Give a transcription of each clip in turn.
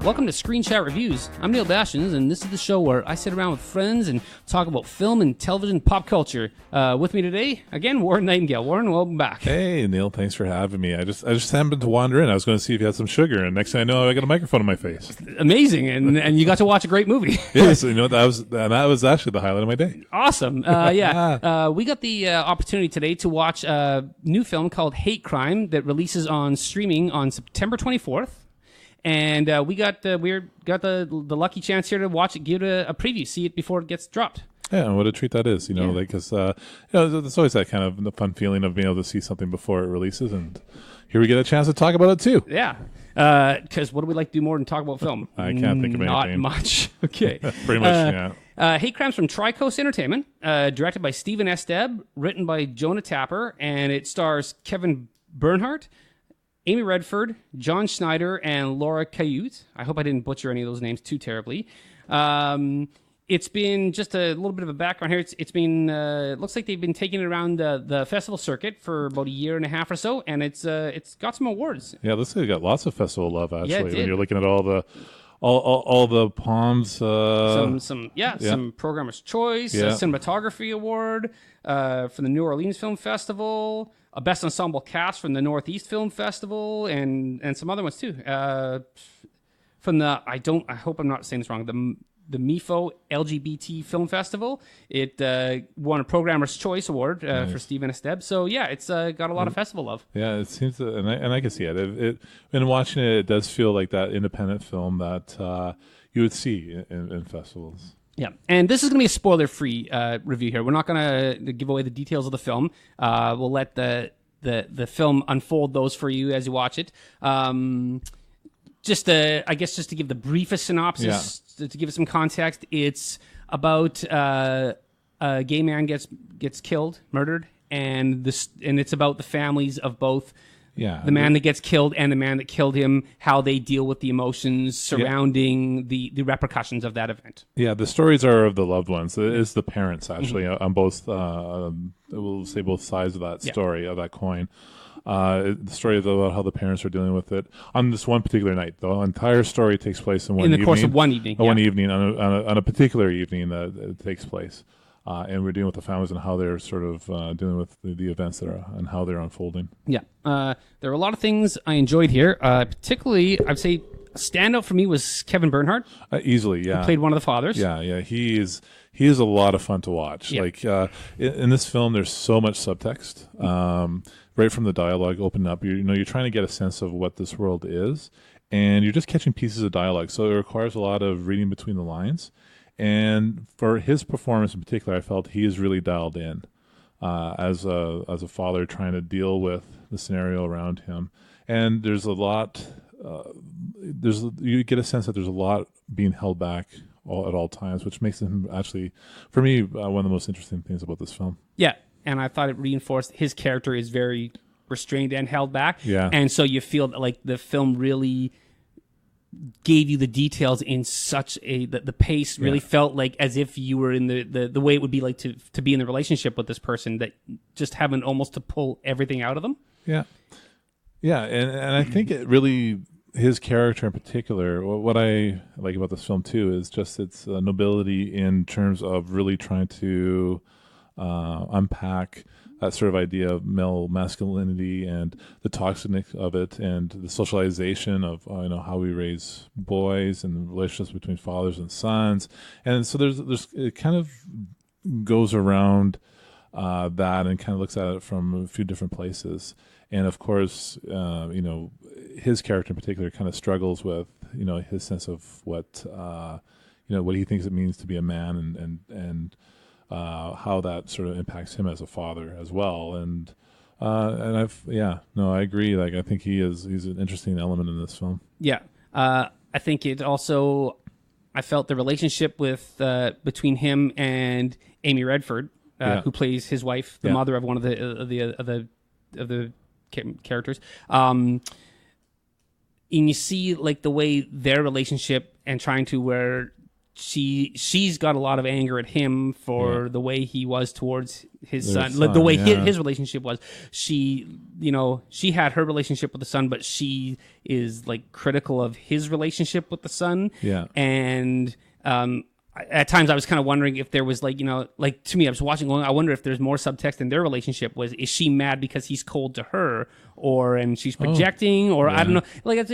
Welcome to Screen Chat Reviews. I'm Neil Bastions, and this is the show where I sit around with friends and talk about film and television pop culture. With me today, again, Warren Nightingale. Warren, welcome back. Hey, Neil, thanks for having me. I just happened to wander in. I was going to see if you had some sugar, and next thing I know, I got a microphone in my face. Amazing, and you got to watch a great movie. Yes, you know, that was actually the highlight of my day. Awesome. We got the opportunity today to watch a new film called Hate Crime that releases on streaming on September 24th. And we got the lucky chance here to watch it, give it a preview, see it before it gets dropped. Yeah, and what a treat that is, because there's always that kind of the fun feeling of being able to see something before it releases, and here we get a chance to talk about it too. Yeah, because what do we like to do more than talk about film? I can't think of anything. Not much. Okay, pretty much. Yeah. Hate Crime's from Tri-Coast Entertainment, directed by Stephen Esteb, written by Jonah Tapper, and it stars Kevin Bernhardt, Amy Redford, John Schneider, and Laura Cayute. I hope I didn't butcher any of those names too terribly. It's been just a little bit of a background here. It's been looks like they've been taking it around the festival circuit for about a year and a half or so, and it's got some awards. Yeah, looks like it got lots of festival love actually. Yeah, it did. When you're looking at all the palms. Some Programmer's Choice, a Cinematography Award from the New Orleans Film Festival, a Best Ensemble Cast from the Northeast Film Festival, and some other ones too. From the I hope I'm not saying this wrong. The MIFO LGBT Film Festival. It won a Programmer's Choice Award for Stephen Esteb. So yeah, it's got a lot of festival love. Yeah, it seems to, and I can see it. In watching it, it does feel like that independent film that you would see in festivals. Yeah, and this is going to be a spoiler-free review here. We're not going to give away the details of the film. We'll let the film unfold those for you as you watch it. Just to give the briefest synopsis, to give it some context, it's about a gay man gets killed, murdered, and it's about the families of both. Yeah, the man that gets killed and the man that killed him, how they deal with the emotions surrounding the repercussions of that event. Yeah, the stories are of the loved ones. It is the parents, actually, on both, we'll say both sides of that story, of that coin. The story is about how the parents are dealing with it on this one particular night. The entire story takes place in the course of one evening. One evening, on a particular evening that it takes place. And we're dealing with the families and how they're sort of dealing with the events that are and how they're unfolding. Yeah. There are a lot of things I enjoyed here. Particularly, I'd say a standout for me was Kevin Bernhardt. Easily, yeah. Who played one of the fathers. Yeah. He is a lot of fun to watch. Yeah. Like in this film, there's so much subtext. Right from the dialogue opening up, you're trying to get a sense of what this world is, and you're just catching pieces of dialogue. So it requires a lot of reading between the lines. And for his performance in particular, I felt he is really dialed in as a father trying to deal with the scenario around him. And there's a lot. You get a sense that there's a lot being held back at all times, which makes him actually, for me, one of the most interesting things about this film. Yeah, and I thought it reinforced his character is very restrained and held back. Yeah, and so you feel that, like, the film really gave you the details in such the pace really felt like as if you were in the way it would be like to be in the relationship with this person, that just having almost to pull everything out of them. Yeah, and I think it really, his character in particular, what I like about this film too is just its nobility in terms of really trying to unpack that sort of idea of male masculinity and the toxicness of it, and the socialization of how we raise boys and relationships between fathers and sons. And so there's it kind of goes around that and kind of looks at it from a few different places. And of course, his character in particular kind of struggles with his sense of what what he thinks it means to be a man, and how that sort of impacts him as a father as well. And I agree. Like, I think he's an interesting element in this film. Yeah. I think it also, I felt the relationship with between him and Amy Redford, who plays his wife, the mother of one of the characters. And you see, like, the way their relationship and trying to where she's got a lot of anger at him for the way he was towards his Their son, the way son, his relationship was. She had her relationship with the son, but she is like critical of his relationship with the son. Yeah. And at times I was kind of wondering if there was like to me, I was watching going, I wonder if there's more subtext in their relationship. Is she mad because he's cold to her, and she's projecting, or I don't know. Like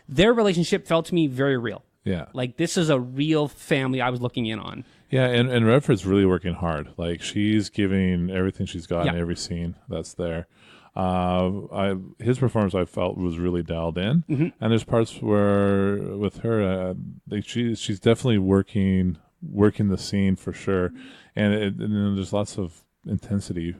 their relationship felt to me very real. Yeah. Like this is a real family I was looking in on. Yeah, and Redford's really working hard. Like she's giving everything she's got in every scene that's there. His performance I felt was really dialed in, and there's parts where with her, she's definitely working the scene for sure, and there's lots of intensity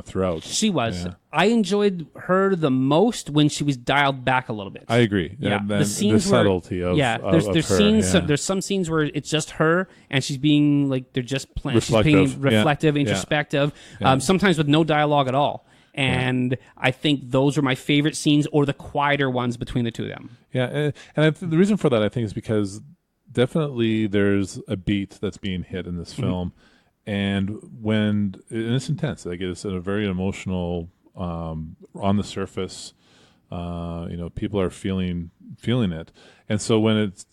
throughout. She was. Yeah. I enjoyed her the most when she was dialed back a little bit. I agree. Yeah, the subtlety of there's of her, scenes. yeah. There's some scenes where it's just her and she's being like they're just playing. Reflective. She's being reflective, introspective. Yeah. Sometimes with no dialogue at all. And I think those are my favorite scenes, or the quieter ones between the two of them. Yeah, and the reason for that I think is because definitely there's a beat that's being hit in this film. And it's intense, like it's a very emotional, on the surface, people are feeling it. And so when it's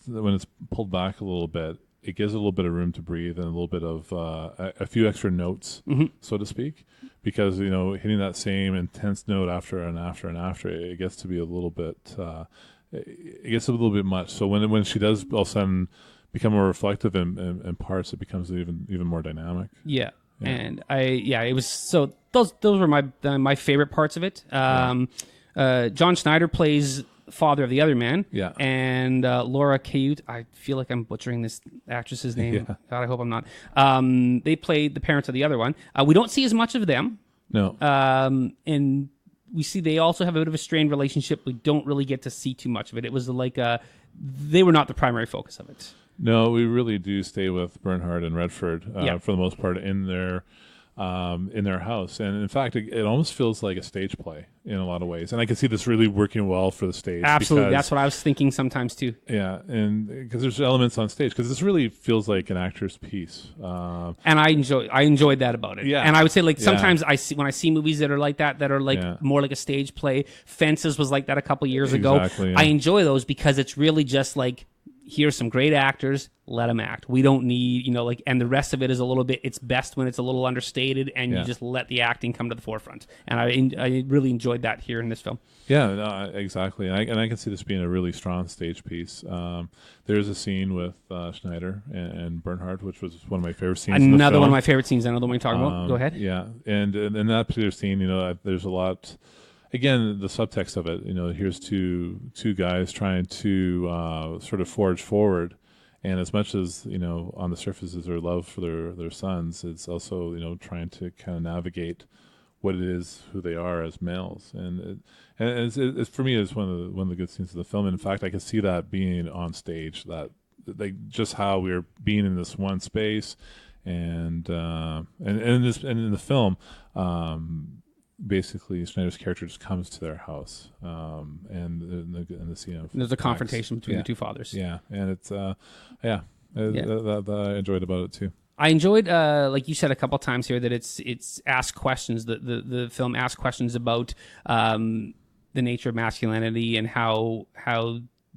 pulled back a little bit, it gives a little bit of room to breathe and a little bit of a few extra notes, so to speak, because hitting that same intense note after and after and after, it gets to be a little bit, it gets a little bit much. So when she does all of a sudden become more reflective in parts, it becomes even more dynamic. Yeah. And it was so those were my favorite parts of it. John Schneider plays father of the other man. Yeah. And Laura Cayute, I feel like I'm butchering this actress's name. Yeah. God, I hope I'm not. They played the parents of the other one. We don't see as much of them. No. And we see they also have a bit of a strained relationship. We don't really get to see too much of it. It was like they were not the primary focus of it. No, we really do stay with Bernhard and Redford for the most part in their house, and in fact, it almost feels like a stage play in a lot of ways. And I can see this really working well for the stage. Absolutely, that's what I was thinking sometimes too. Yeah, and because there's elements on stage, because this really feels like an actor's piece. And I enjoyed that about it. Yeah, and I would say like sometimes when I see movies that are like more like a stage play. Fences was like that a couple years ago. Exactly, yeah. I enjoy those because it's really just like, here's some great actors, let them act. We don't need, and the rest of it is a little bit, it's best when it's a little understated and you just let the acting come to the forefront. And I really enjoyed that here in this film. Yeah, no, exactly. And I can see this being a really strong stage piece. There's a scene with Schneider and Bernhard, which was one of my favorite scenes in the film. One of my favorite scenes, another one you talk about. Go ahead. Yeah, and in that particular scene, there's a lot. Again, the subtext of it, here's two guys trying to sort of forge forward, and as much as on the surface is their love for their sons, it's also trying to kind of navigate what it is, who they are as males, and it's for me, it's one of the good scenes of the film. And in fact, I could see that being on stage, that like just how we're being in this one space, and in the film. Basically, Schneider's character just comes to their house, and the scene of there's a confrontation between the two fathers. Yeah, and it's that I enjoyed about it too. I enjoyed, like you said a couple times here, that it's asked questions. The film asks questions about the nature of masculinity and how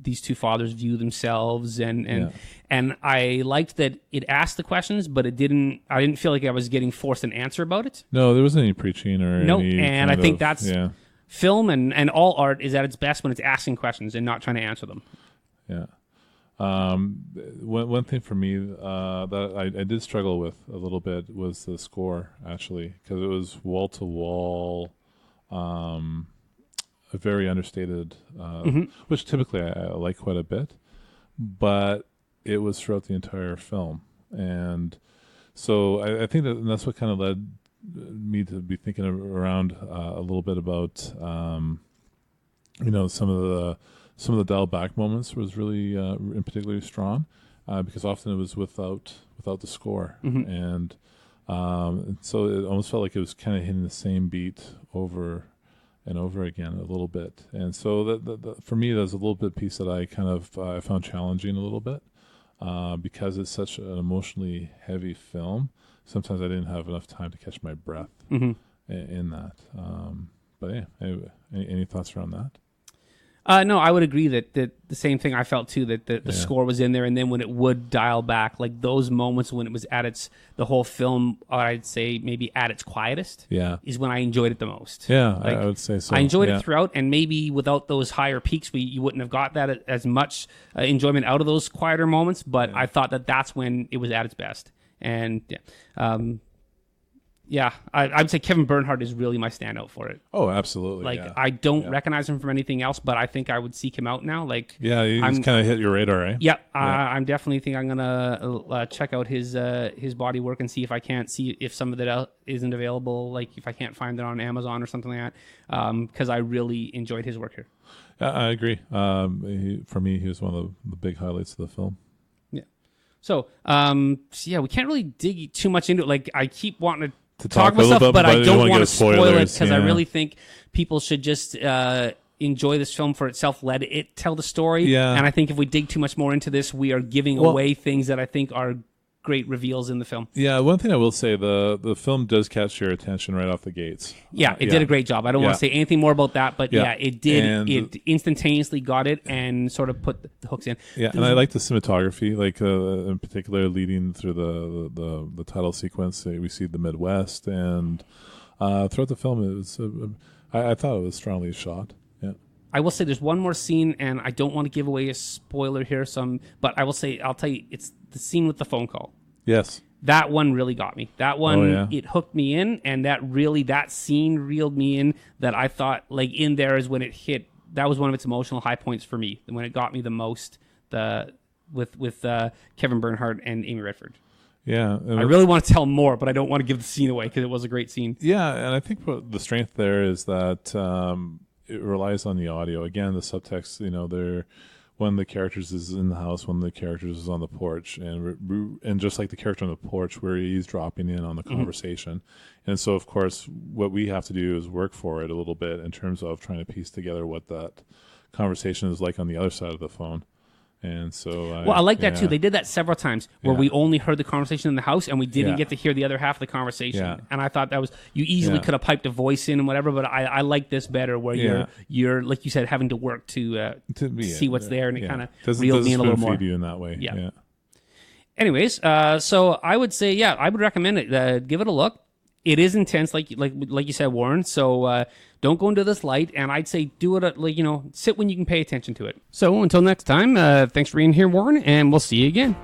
these two fathers view themselves, and I liked that it asked the questions, but I didn't feel like I was getting forced an answer about it. No, there wasn't any preaching or any and I think that's film and all art is at its best when it's asking questions and not trying to answer them. Yeah. One thing for me that I did struggle with a little bit was the score, actually, because it was wall to wall. A very understated, which typically I like quite a bit, but it was throughout the entire film. And so I think that's what kind of led me to be thinking around a little bit about, some of the dial back moments was really in particularly strong, because often it was without the score. And so it almost felt like it was kind of hitting the same beat over and over again a little bit. And so that for me, that's a little bit piece that I kind of I found challenging a little bit. because it's such an emotionally heavy film. Sometimes I didn't have enough time to catch my breath in that. But yeah, any thoughts around that? No, I would agree that the same thing I felt too, that the score was in there, and then when it would dial back, like those moments when it was at the whole film, I'd say maybe at its quietest, is when I enjoyed it the most. Yeah, like, I would say so. I enjoyed it throughout, and maybe without those higher peaks, you wouldn't have got that as much enjoyment out of those quieter moments, but I thought that that's when it was at its best. And I'd say Kevin Bernhardt is really my standout for it. Oh, absolutely. Like, I don't recognize him from anything else, but I think I would seek him out now. Like, he's kind of hit your radar, eh? Yeah, I'm definitely think I'm gonna check out his body work and see if I can't see if some of it isn't available. Like, if I can't find it on Amazon or something like that, because I really enjoyed his work here. I agree. For me, he was one of the big highlights of the film. So, we can't really dig too much into it. Like, I keep wanting to talk about stuff, but I don't want to spoil it because I really think people should just enjoy this film for itself. Let it tell the story. Yeah. And I think if we dig too much more into this, we are giving away things that I think are great reveals in the film. Yeah, one thing I will say, the film does catch your attention right off the gates. Yeah, it did a great job. I don't want to say anything more about that, but it did. And it instantaneously got it and sort of put the hooks in. Yeah, and I like the cinematography, like in particular leading through the title sequence. We see the Midwest, and throughout the film, it was I thought it was strongly shot. Yeah. I will say there's one more scene, and I don't want to give away a spoiler here, but I'll tell you, it's the scene with the phone call. Yes. That one really got me. That one, it hooked me in, and that scene reeled me in, that I thought, like, in there is when it hit. That was one of its emotional high points for me, when it got me the most, with Kevin Bernhardt and Amy Redford. Yeah. I really want to tell more, but I don't want to give the scene away because it was a great scene. Yeah, and I think the strength there is that it relies on the audio. Again, the subtext, when the characters is in the house, when the characters is on the porch, and just like the character on the porch, where he's dropping in on the conversation. And so, of course, what we have to do is work for it a little bit in terms of trying to piece together what that conversation is like on the other side of the phone. And so, I like that too. They did that several times where we only heard the conversation in the house and we didn't get to hear the other half of the conversation. Yeah. And I thought that was, you easily could have piped a voice in and whatever, but I like this better, where you're like you said, having to work to see what's there, and it kind of reeled me in a little more. Feed you in that way. Yeah. Anyways, so I would say, I would recommend it. Give it a look. It is intense, like you said, Warren. So don't go into this light, and I'd say do it sit when you can pay attention to it. So until next time, thanks for being here, Warren, and we'll see you again.